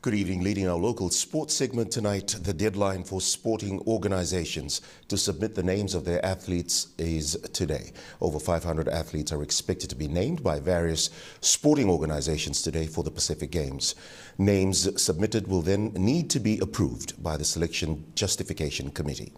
Good evening. Leading our local sports segment tonight, the deadline for sporting organizations to submit the names of their athletes is today. Over 500 athletes are expected to be named by various sporting organizations today for the Pacific Games. Names submitted will then need to be approved by the Selection Justification Committee.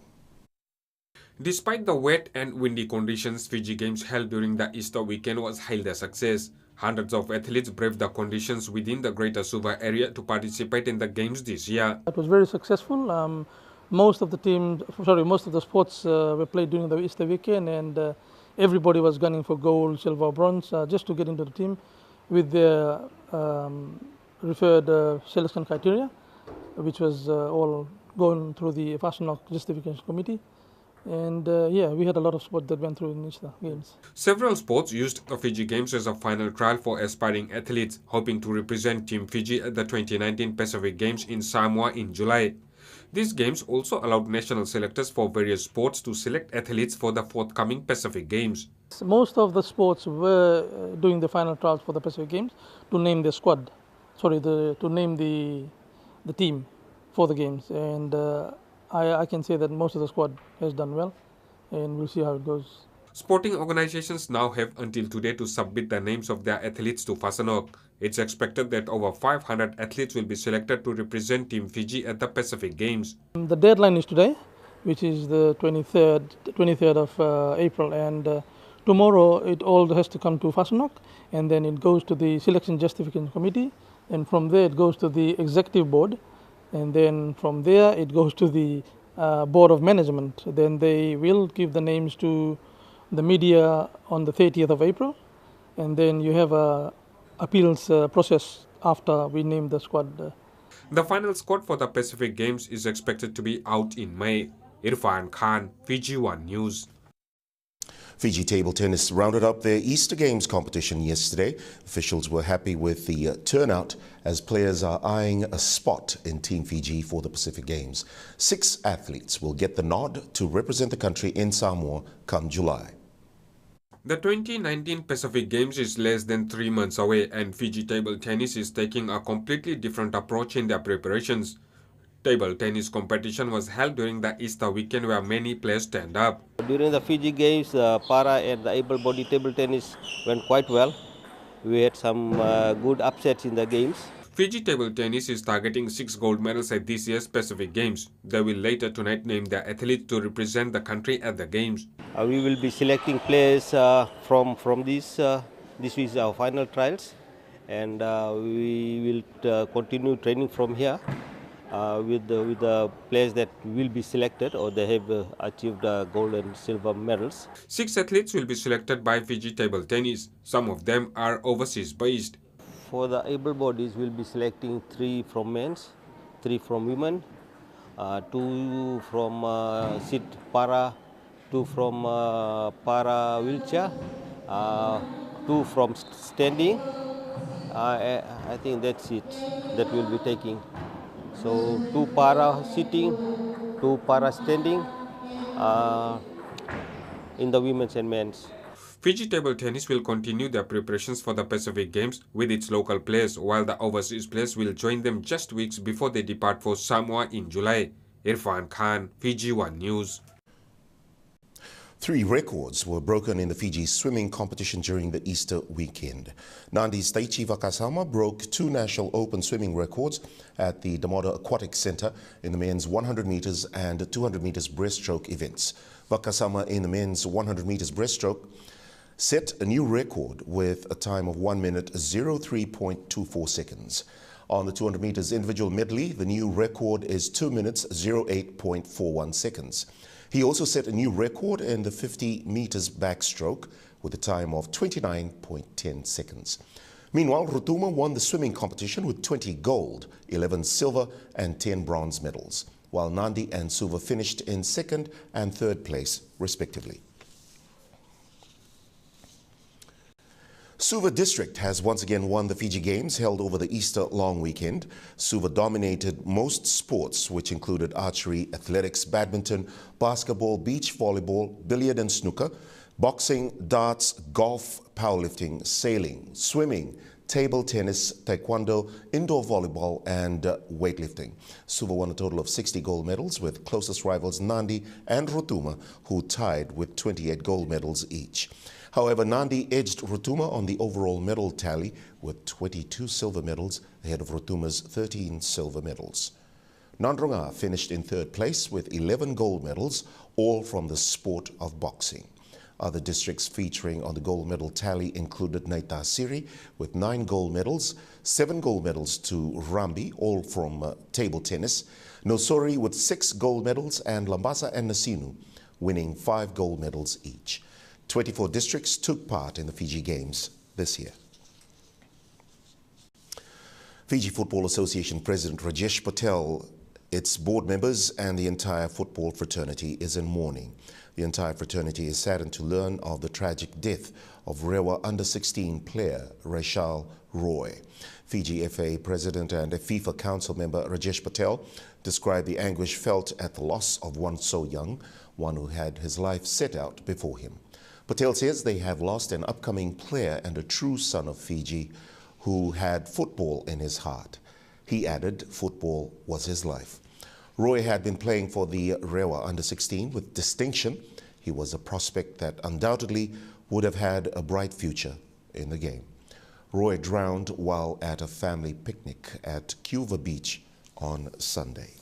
Despite the wet and windy conditions, Fiji Games held during the Easter weekend was hailed a success. Hundreds of athletes braved the conditions within the Greater Suva area to participate in the Games this year. It was very successful. Most of the sports were played during the Easter weekend, and everybody was gunning for gold, silver, bronze, just to get into the team with their referred selection criteria, which was all going through the National Justification Committee. And we had a lot of sports that went through in Easter Games. Several sports used the Fiji Games as a final trial for aspiring athletes, hoping to represent Team Fiji at the 2019 Pacific Games in Samoa in July. These games also allowed national selectors for various sports to select athletes for the forthcoming Pacific Games. Most of the sports were doing the final trials for the Pacific Games to name the squad, to name the team for the games. And I can say that most of the squad has done well, and we'll see how it goes. Sporting organizations now have until today to submit the names of their athletes to Fasanok. It's expected that over 500 athletes will be selected to represent Team Fiji at the Pacific Games. The deadline is today, which is the 23rd of April, and tomorrow it all has to come to Fasanok, and then it goes to the Selection Justification Committee, and from there it goes to the Executive Board. And then from there it goes to the Board of Management. Then they will give the names to the media on the 30th of April. And then you have a appeals process after we name the squad. The final squad for the Pacific Games is expected to be out in May. Irfan Khan, Fiji One News. Fiji table tennis rounded up their Easter Games competition yesterday. Officials were happy with the turnout as players are eyeing a spot in Team Fiji for the Pacific Games. 6 athletes will get the nod to represent the country in Samoa come July. The 2019 Pacific Games is less than 3 months away, and Fiji table tennis is taking a completely different approach in their preparations. Table tennis competition was held during the Easter weekend where many players stand up. During the Fiji Games, para and the able-bodied table tennis went quite well. We had some good upsets in the games. Fiji table tennis is targeting 6 gold medals at this year's Pacific Games. They will later tonight name their athletes to represent the country at the Games. We will be selecting players from this. This is our final trials, and we will continue training from here. With the players that will be selected or they have achieved gold and silver medals. 6 athletes will be selected by Fiji table tennis. Some of them are overseas based. For the able bodies, we'll be selecting 3 from men's, 3 from women, 2 from sit para, 2 from para wheelchair, 2 from standing. I think that's it that we'll be taking. So 2 para sitting, 2 para standing in the women's and men's. Fiji table tennis will continue their preparations for the Pacific Games with its local players, while the overseas players will join them just weeks before they depart for Samoa in July. Irfan Khan, Fiji One News. 3 records were broken in the Fiji swimming competition during the Easter weekend. Nandi's Taichi Vakasama broke 2 national open swimming records at the Damoda Aquatic Center in the men's 100 meters and 200 meters breaststroke events. Vakasama in the men's 100 meters breaststroke set a new record with a time of 1 minute 03.24 seconds. On the 200 meters individual medley, the new record is 2 minutes 08.41 seconds. He also set a new record in the 50 meters backstroke with a time of 29.10 seconds. Meanwhile, Rutuma won the swimming competition with 20 gold, 11 silver and 10 bronze medals, while Nandi and Suva finished in 2nd and 3rd place, respectively. Suva District has once again won the Fiji Games held over the Easter long weekend. Suva dominated most sports, which included archery, athletics, badminton, basketball, beach volleyball, billiard and snooker, boxing, darts, golf, powerlifting, sailing, swimming, table tennis, taekwondo, indoor volleyball and weightlifting. Suva won a total of 60 gold medals, with closest rivals Nandi and Rotuma, who tied with 28 gold medals each. However, Nandi edged Rotuma on the overall medal tally with 22 silver medals ahead of Rotuma's 13 silver medals. Nandronga finished in third place with 11 gold medals, all from the sport of boxing. Other districts featuring on the gold medal tally included Naitasiri with 9 gold medals, 7 gold medals to Rambi, all from table tennis, Nosori with 6 gold medals, and Lambasa and Nasinu winning 5 gold medals each. 24 districts took part in the Fiji Games this year. Fiji Football Association President Rajesh Patel, its board members and the entire football fraternity is in mourning. The entire fraternity is saddened to learn of the tragic death of Rewa under-16 player Rachel Roy. Fiji FA President and FIFA Council member Rajesh Patel described the anguish felt at the loss of one so young, one who had his life set out before him. Patel says they have lost an upcoming player and a true son of Fiji who had football in his heart. He added football was his life. Roy had been playing for the Rewa under-16 with distinction. He was a prospect that undoubtedly would have had a bright future in the game. Roy drowned while at a family picnic at Cuva Beach on Sunday.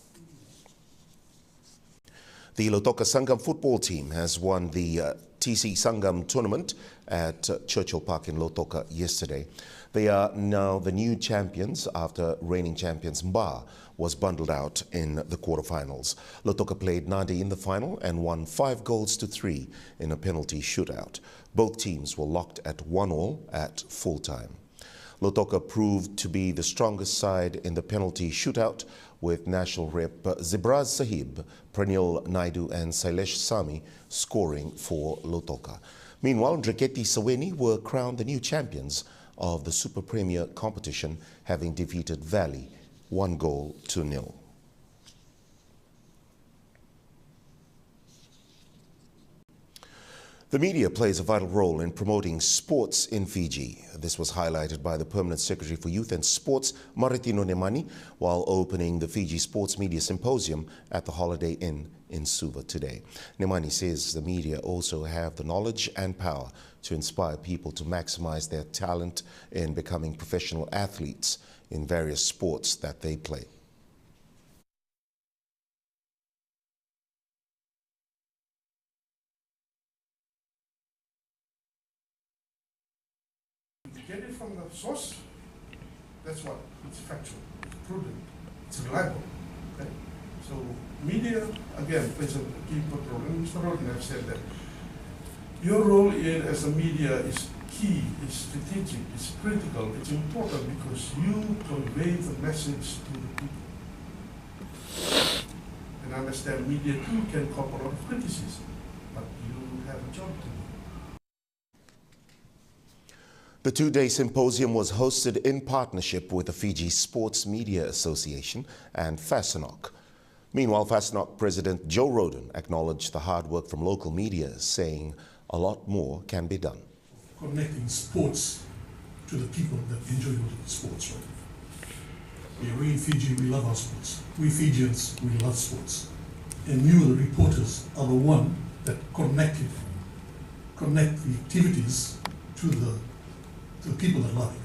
The Lautoka Sangam football team has won the TC Sangam tournament at Churchill Park in Lautoka yesterday. They are now the new champions after reigning champions Mba was bundled out in the quarterfinals. Lautoka played Nadi in the final and won 5-3 in a penalty shootout. Both teams were locked at 1-1 at full time. Lautoka proved to be the strongest side in the penalty shootout, with national rep Zibraz Sahib, Pranil Naidu and Sailesh Sami scoring for Lautoka. Meanwhile, Ndreketi Saweni were crowned the new champions of the Super Premier competition, having defeated Valley 1-0. The media plays a vital role in promoting sports in Fiji. This was highlighted by the Permanent Secretary for Youth and Sports, Maritino Nemani, while opening the Fiji Sports Media Symposium at the Holiday Inn in Suva today. Nemani says the media also have the knowledge and power to inspire people to maximize their talent in becoming professional athletes in various sports that they play. Get it from the source. That's what it's factual, it's prudent, it's reliable. Okay? So media again plays a key role. And Mr. Roden have said that your role as a media is key, is strategic, is critical, it's important because you convey the message to the people. And understand media too can cope a lot of criticism, but you have a job to do. The two-day symposium was hosted in partnership with the Fiji Sports Media Association and FASANOC. Meanwhile, FASANOC President Joe Roden acknowledged the hard work from local media, saying a lot more can be done. Connecting sports to the people that enjoy sports, right? We in Fiji, we love our sports. We Fijians, we love sports. And you, the reporters, are the one that connect the activities to the people that love it.